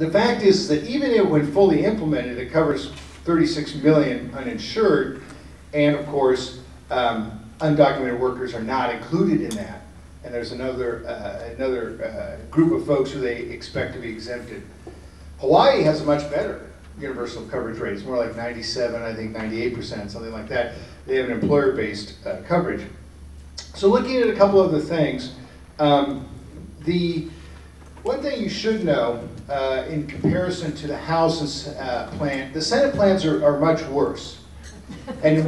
The fact is that even if, when fully implemented, it covers 36 million uninsured, and of course, undocumented workers are not included in that. And there's another group of folks who they expect to be exempted. Hawaii has a much better universal coverage rate. It's more like 97, I think 98%, something like that. They have an employer-based coverage. So looking at a couple other things, the one thing you should know in comparison to the House's plan, the Senate plans are much worse. And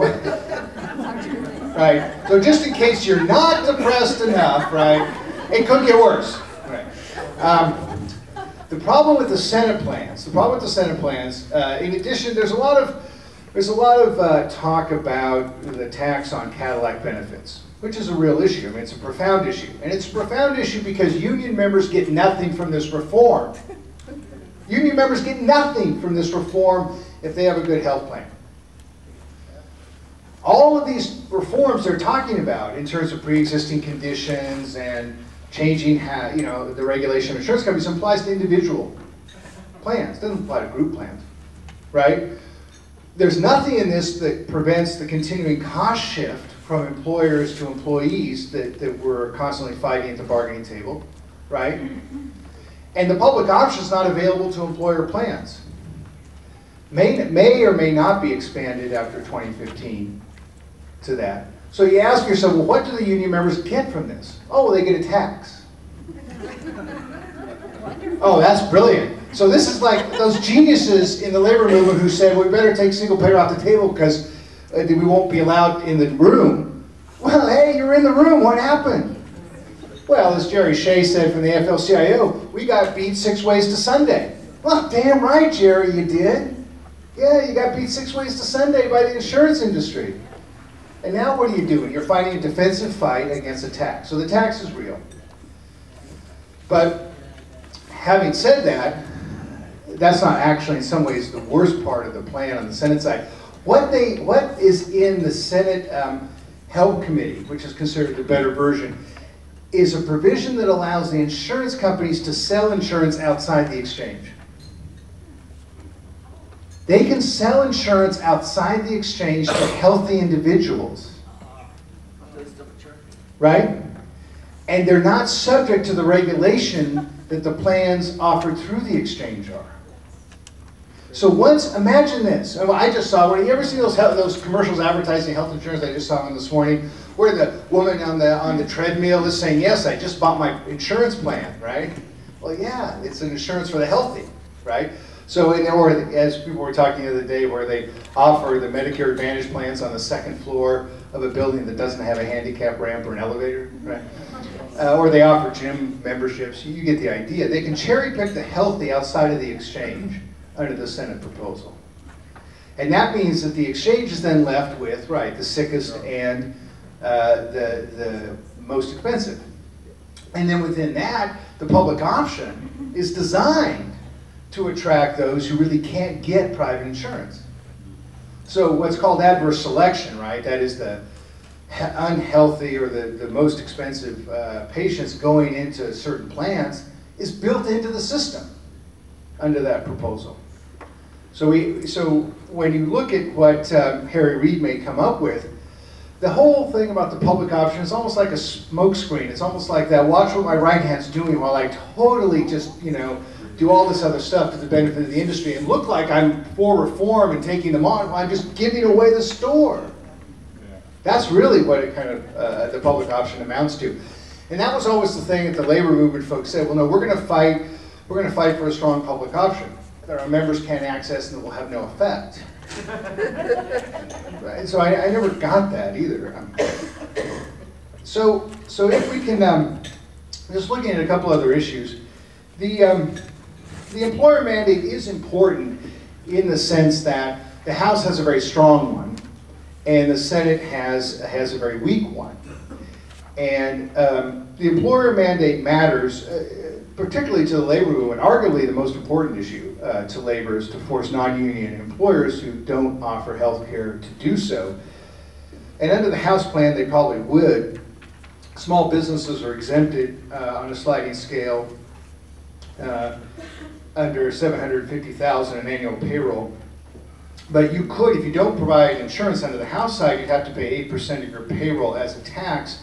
right, so just in case you're not depressed enough, right, it could get worse. Right. The problem with the Senate plans, in addition, there's a lot of talk about the tax on Cadillac benefits, which is a real issue. I mean, it's a profound issue. And it's a profound issue because union members get nothing from this reform. Union members get nothing from this reform if they have a good health plan. All of these reforms they're talking about in terms of pre-existing conditions and changing the regulation of insurance companies applies to individual plans. It doesn't apply to group plans, right? There's nothing in this that prevents the continuing cost shift from employers to employees that we're constantly fighting at the bargaining table, right? And the public option is not available to employer plans. May or may not be expanded after 2015 to that. So you ask yourself, well, what do the union members get from this? Oh, well, they get a tax. Oh, that's brilliant. So this is like those geniuses in the labor movement who said, we better take single payer off the table because we won't be allowed in the room. Well, hey, you're in the room. What happened? Well, as Jerry Shea said from the AFL-CIO, we got beat 6 ways to Sunday. Well, damn right, Jerry, you did. Yeah, you got beat 6 ways to Sunday by the insurance industry. And now what are you doing? You're fighting a defensive fight against a tax. So the tax is real. But having said that, that's not actually in some ways the worst part of the plan on the Senate side. What is in the Senate Health Committee, which is considered the better version, is a provision that allows the insurance companies to sell insurance outside the exchange. They can sell insurance outside the exchange to healthy individuals, right? And they're not subject to the regulation that the plans offered through the exchange are. So imagine this. I just saw, you ever see those commercials advertising health insurance? I just saw one this morning, where the woman on the treadmill is saying, yes, I just bought my insurance plan, right? Well, yeah, it's an insurance for the healthy, right? So, or as people were talking the other day, where they offer the Medicare Advantage plans on the second floor of a building that doesn't have a handicap ramp or an elevator, right? Or they offer gym memberships. You get the idea. They can cherry pick the healthy outside of the exchange under the Senate proposal. And that means that the exchange is then left with, right, the sickest and the most expensive. And then within that, the public option is designed to attract those who really can't get private insurance. So what's called adverse selection, right? That is the unhealthy or the most expensive patients going into certain plans is built into the system under that proposal. So when you look at what Harry Reid may come up with, the whole thing about the public option is almost like a smoke screen. It's almost like that, watch what my right hand's doing while I totally just, do all this other stuff to the benefit of the industry and look like I'm for reform and taking them on. Well, I'm just giving away the store. Yeah. That's really what it kind of, the public option amounts to. And that was always the thing that the labor movement folks said, well, no, we're going to fight for a strong public option that our members can't access and that will have no effect. Right? So I never got that either. So if we can, just looking at a couple other issues, the employer mandate is important in the sense that the House has a very strong one and the Senate has a very weak one. And the employer mandate matters, particularly to the labor movement. Arguably the most important issue to labor is to force non-union employers who don't offer health care to do so. And under the House plan, they probably would. Small businesses are exempted on a sliding scale. under $750,000 in annual payroll. But you could, if you don't provide insurance under the house side, you'd have to pay 8% of your payroll as a tax,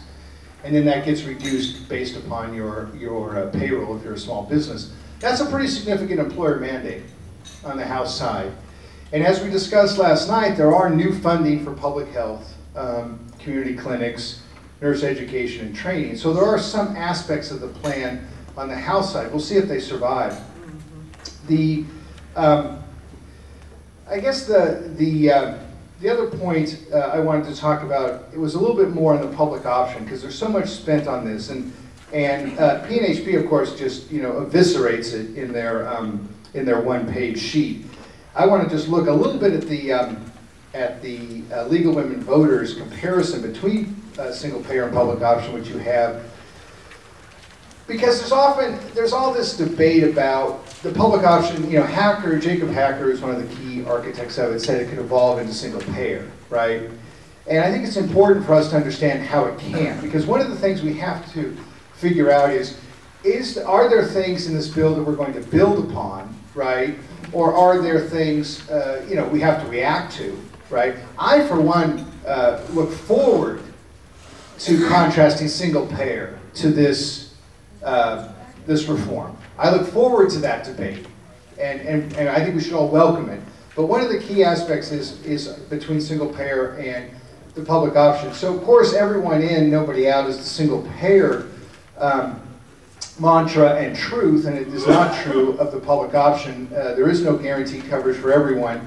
and then that gets reduced based upon your payroll if you're a small business. That's a pretty significant employer mandate on the house side. And as we discussed last night, there are new funding for public health, community clinics, nurse education and training. So there are some aspects of the plan on the house side. We'll see if they survive. The I guess the other point I wanted to talk about, it was a little bit more on the public option, because there's so much spent on this, and PNHP of course just eviscerates it in their one-page sheet. I want to just look a little bit at the League of Women Voters comparison between single payer and public option, which you have. Because there's all this debate about the public option. Jacob Hacker is one of the key architects of it, said it could evolve into single payer, right? And I think it's important for us to understand how it can, because one of the things we have to figure out is are there things in this bill that we're going to build upon, right? Or are there things we have to react to, right? I, for one, look forward to contrasting single payer to this reform. I look forward to that debate, and I think we should all welcome it. But one of the key aspects is between single payer and the public option. So of course, everyone in, nobody out is the single payer mantra and truth, and it is not true of the public option. There is no guaranteed coverage for everyone.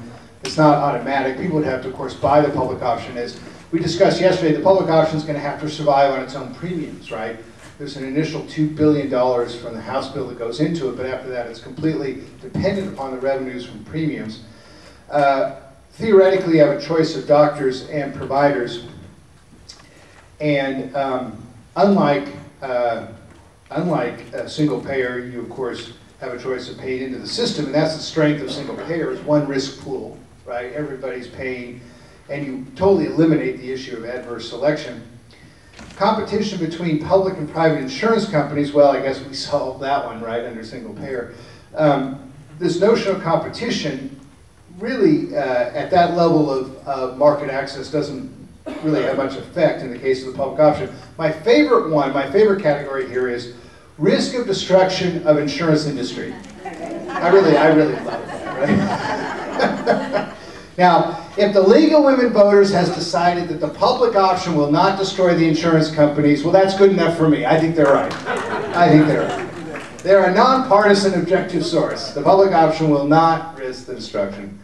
It's not automatic. People would have to, of course, buy the public option. As we discussed yesterday, the public option is going to have to survive on its own premiums, right? There's an initial $2 billion from the House bill that goes into it, but after that it's completely dependent upon the revenues from premiums. Theoretically, you have a choice of doctors and providers, and unlike a single payer, you of course have a choice of paying into the system, and that's the strength of single payer, is one risk pool, right? Everybody's paying, and you totally eliminate the issue of adverse selection. Competition between public and private insurance companies, well, I guess we solved that one, right, under single payer. This notion of competition really, at that level of market access, doesn't really have much effect in the case of the public option. My favorite category here is risk of destruction of insurance industry. I really love that, right? Now, if the League of Women Voters has decided that the public option will not destroy the insurance companies, well, that's good enough for me. I think they're right. I think they're right. They're a nonpartisan objective source. The public option will not risk the destruction